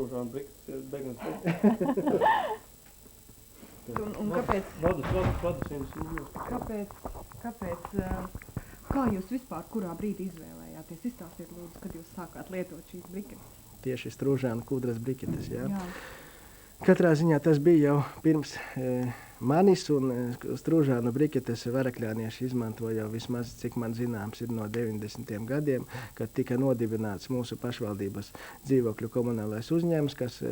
strūžām brikas ir deguna. Un kāpēc? Vadus viens jūtas. Kāpēc? Kā jūs vispār kurā brīdī izvēlējāties? Izstāstiet lūdzu, kad jūs sākāt lietot šīs briketes. Tieši strūžānu kūdras briketes, jā. Jā. Katrā ziņā tas bija jau pirms manis, un strūžānu briketes varakļānieši izmantoja jau vismaz, cik man zināms, ir no 90. gadiem, kad tika nodibināts mūsu pašvaldības dzīvokļu komunālais uzņēmums, kas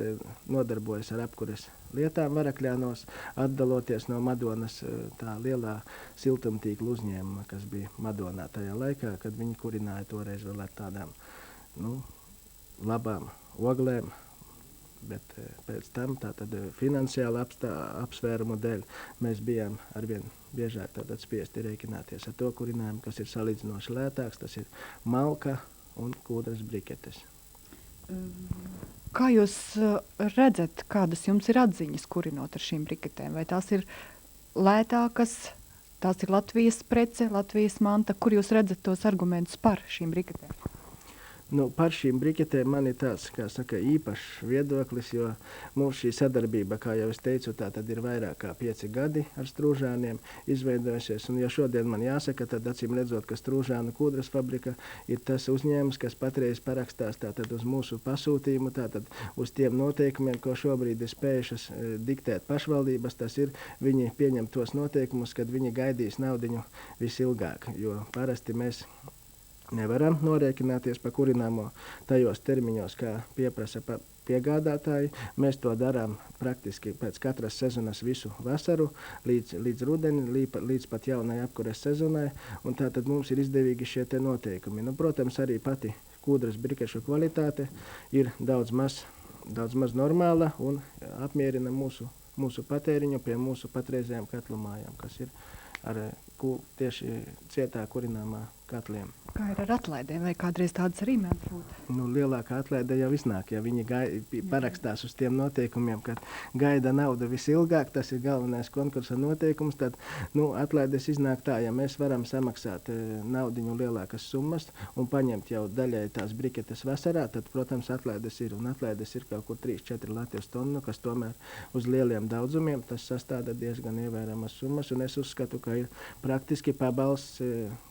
nodarbojas ar apkures lietām varakļānos, atdaloties no Madonas tā lielā siltumtīkla uzņēmuma, kas bija Madonā tajā laikā, kad viņi kurināja toreiz vēl ar tādām, labām oglēm. Bet pēc tam tātad finansiāla apsvērumu dēļ mēs bijām arvien biežāk tātad spiesti rēķināties ar to kurinājumu, kas ir salīdzinoši lētāks, tas ir malka un kūdras briketes. Kā jūs redzat, kādas jums ir atziņas kurinot ar šīm briketēm? Vai tās ir lētākas, tās ir Latvijas prece, Latvijas manta? Kur jūs redzat tos argumentus par šīm briketēm? Par šīm briketēm man ir tāds, kā saka, īpašs viedoklis, jo mums šī sadarbība, kā jau es teicu, tā tad ir vairāk kā 5 gadi ar strūžāniem izveidojusies. Un ja šodien man jāsaka, tad acīm redzot, ka strūžānu kūdras fabrika ir tas uzņēmums, kas patreiz parakstās tātad uz mūsu pasūtījumu, tātad uz tiem noteikumiem, ko šobrīd ir spējušas diktēt pašvaldības, tas ir viņi pieņem tos noteikumus, kad viņi gaidīs naudiņu visilgāk, jo parasti mēs nevaram norēķināties par kurināmo tajos termiņos, kā pieprasa piegādātāji. Mēs to darām praktiski pēc katras sezonas visu vasaru, līdz rudeni, līdz pat jaunai apkures sezonai, un tātad mums ir izdevīgi šie te noteikumi. Protams, arī pati kūdras brikešu kvalitāte ir daudz maz normāla un apmierina mūsu patēriņu pie mūsu patreizējām katlumājām, kas ir ar tieši cietā kurināmā katliem. Kā ir ar atlaidēm? Vai kādreiz tādas arī mēdz būt? Lielākā atlaide jau iznāk, ja viņi parakstās uz tiem noteikumiem, kad gaida nauda visilgāk, tas ir galvenais konkursa noteikums, tad atlaides iznāk tā, ja mēs varam samaksāt naudiņu lielākas summas un paņemt jau daļai tās briketes vasarā, tad, protams, atlaides ir, un atlaides ir kaut kur 3-4 Latvijas tonu, kas tomēr uz lieliem daudzumiem, tas sastāda diezgan ievēramas summas, un es uzskatu, ka ir praktiski pabalsts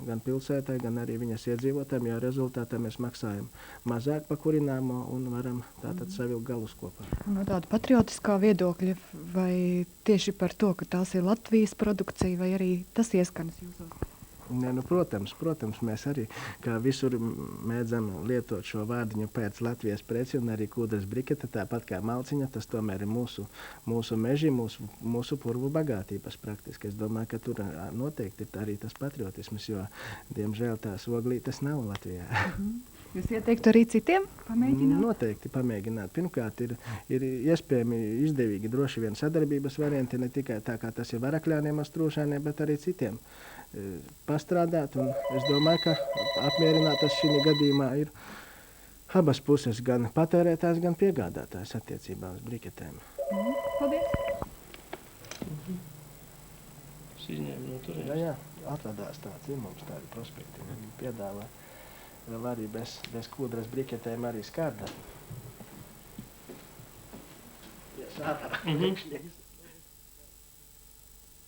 gan pilsētai, gan arī viņas iedzīvotājiem, jo rezultātā mēs maksājam mazāk par kurināmo un varam tātad savilkt galus kopā. No tāda patriotiskā viedokļa, vai tieši par to, ka tās ir Latvijas produkcija, vai arī tas ieskanas jūsos? Protams, mēs arī, kā visur mēdzam lietot šo vārdiņu pēc Latvijas preci un arī kūdras brikete, tāpat kā malciņa, tas tomēr ir mūsu meži, mūsu purvu bagātības praktiski. Es domāju, ka tur noteikti ir arī tas patriotisms, jo, diemžēl, tās oglītes nav Latvijā. Jūs ieteiktu arī citiem pamēģināt? Noteikti pamēģināt. Pirmkārt, ir iespējami izdevīgi droši vien sadarbības varianti, ne tikai tā, kā tas ir varakļāniem ar strūžāniem, bet arī citiem pastrādāt. Un es domāju, ka apmierinātas šī gadījumā ir abas puses, gan patērētājs, gan piegādātājs attiecībā uz briketēm. Paldies! Izņēma no turienes. Jā, atradās tāds, ir mums tādi prospekti. Viņi piedāvā vēl arī bez kūdras briketēm arī skārdā. Šādā priekšnieks.